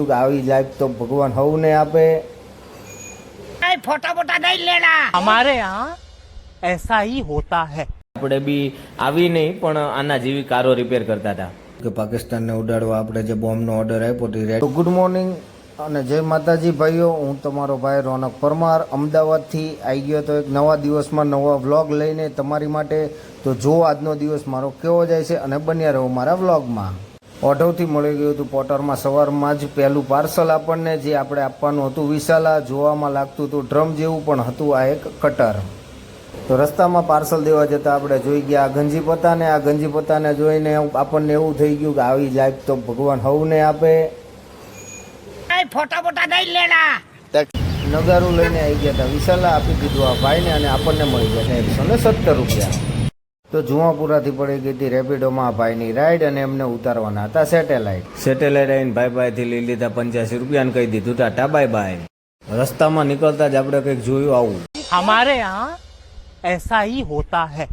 આવી લાઈફ તો ભગવાન હવને આપે। फोटा वोटा नहीं लेना। हमारे यहाँ ऐसा ही होता है। આપણે બી આવી નહીં પણ આના જેવી કારો રિપેર કરતા હતા કે પાકિસ્તાનને ઉડાડવા આપણે જે બોમ્બનો ઓર્ડર આપ્યો હતો। તો ગુડ મોર્નિંગ અને જય માતાજી ભાઈઓ, હું તમારો ભાઈ રોનક પરમાર અમદાવાદથી આવી ગયો તો એક નવા દિવસમાં નવા વ્લોગ લઈને તમારી માટે। તો જો આજનો દિવસ મારો કેવો જાય છે અને બન્યા રહો મારા વ્લોગમાં। ઓઢવથી મળી ગયું હતું પોટરમાં સવારમાં જ પહેલું પાર્સલ આપણને, જે આપણે આપવાનું હતું વિશાલા। જોવામાં લાગતું હતું ડ્રમ જેવું પણ હતું આ એક કટર। તો રસ્તામાં પાર્સલ દેવા જતાં આપણે જોઈ ગયા આ ગંજીપતાને। આ ગંજીપતાને જોઈને આપણને એવું થઈ ગયું કે આવી લાઈફ તો ભગવાન હવને આપે। फोटा वोटा नहीं लेना। નગારું લઈને આવી ગયા હતા વિશાલા, આપી દીધું આ ભાઈને અને આપણને મળી ગયા હતા 170 રૂપિયા। તો જુવાપુરાથી પડી ગઈ હતી રેપિડોમાં આ ભાઈની રાઈડ અને એમને ઉતારવાના હતા સેટેલાઇટ આવીને ભાઈથી લઈ લીધા 85 રૂપિયા અને કહી દીધું ટાટા બાય બાય। રસ્તામાં નીકળતા જ આપણે કંઈક જોયું આવું। हमारे यहाँ ऐसा ही होता है।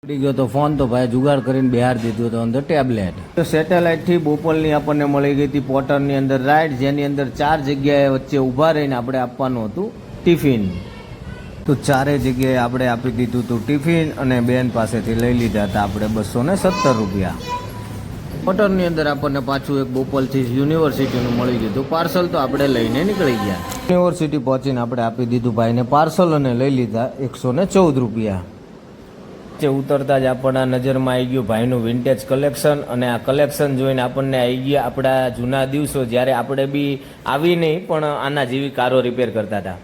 પડી ગયો તો ફોન, તો ભાઈ જુગાડ કરીને બિહાર દીધું તો અંદર ટેબ્લેટ। તો સેટેલાઇટથી બોપલની આપણને મળી ગઈ હતી પોટરની અંદર રાઈડ, જેની અંદર 4 જગ્યાએ વચ્ચે ઊભા રહીને આપણે આપવાનું હતું ટિફિન। તો 4 જગ્યાએ આપણે આપી દીધું હતું ટિફિન અને બેન પાસેથી લઈ લીધા હતા આપણે 270 રૂપિયા। પોટરની અંદર આપણને પાછું એક બોપલથી યુનિવર્સિટીનું મળી ગયું પાર્સલ, તો આપણે લઈને નીકળી ગયા। યુનિવર્સિટી પહોંચીને આપણે આપી દીધું ભાઈને પાર્સલ અને લઈ લીધા 114 રૂપિયા। જે ઉતરતા જ આપણા નજરમાં આવી ગયું ભાઈનું વિન્ટેજ કલેક્શન, અને આ કલેક્શન જોઈને આપણને આવી ગયા આપણા જૂના દિવસો, જ્યારે આપણે બી આવી નહીં પણ આના જેવી કારો રિપેર કરતા હતા।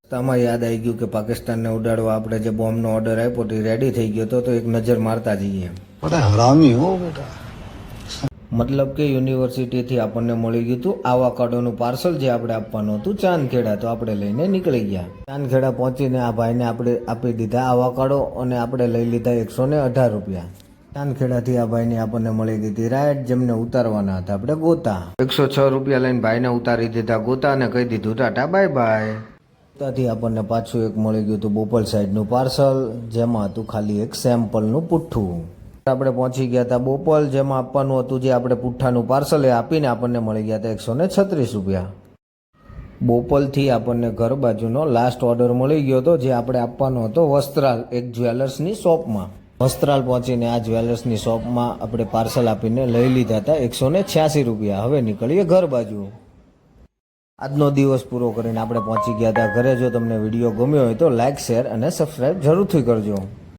રસ્તામાં યાદ આવી ગયું કે પાકિસ્તાનને ઉડાડવા આપણે જે બોમ્બનો ઓર્ડર આપ્યો હતો રેડી થઈ ગયો હતો, તો એક નજર મારતા જઈએ। बड़ा हरामी हो बेटा। મતલબ કે યુનિવર્સિટીથી આપણને મળી ગયું હતું આવાકાડોનું પાર્સલ, જે આપણે આપવાનું હતું ચાંદખેડા, તો આપણે લઈને નીકળી ગયા। ચાંદખેડા પહોંચીને આ ભાઈને આપણે આપી દીધા આવાકાડો અને આપણે લઈ લીધા 118 રૂપિયા। ચાંદખેડાથી આ ભાઈને આપણને મળી ગઈ હતી રાઈડ, જેમને ઉતારવાના હતા આપણે ગોતા। 106 રૂપિયા લઈને ભાઈને ઉતારી દીધા ગોતા અને કહી દીધું ટાટા બાય બાય। ગોતાથી આપણને પાછું એક મળી ગયું હતું બોપલ સાઈડનું પાર્સલ, જેમાં હતું ખાલી એક સેમ્પલનું પુઠ્ઠું। આપણે પહોંચી ગયા હતા બોપલ, જેમાં આપવાનું હતું જે આપણે પુઠ્ઠાનું પાર્સલ, એ આપીને આપણને મળી ગયા હતા 136 રૂપિયા। બોપલથી આપણને ઘર બાજુનો લાસ્ટ ઓર્ડર મળી ગયો હતો, જે આપણે આપવાનો હતો વસ્ત્રાલ એક જ્વેલર્સની શોપમાં। વસ્ત્રાલ પહોંચીને આ જ્વેલર્સની શોપમાં આપણે પાર્સલ આપીને લઈ લીધા હતા 186 રૂપિયા। હવે નીકળીએ ઘર બાજુ। આજનો દિવસ પૂરો કરીને આપણે પહોંચી ગયા હતા ઘરે। જો તમને વિડીયો ગમ્યો હોય તો લાઇક, શેર અને સબસ્ક્રાઈબ જરૂરથી કરજો।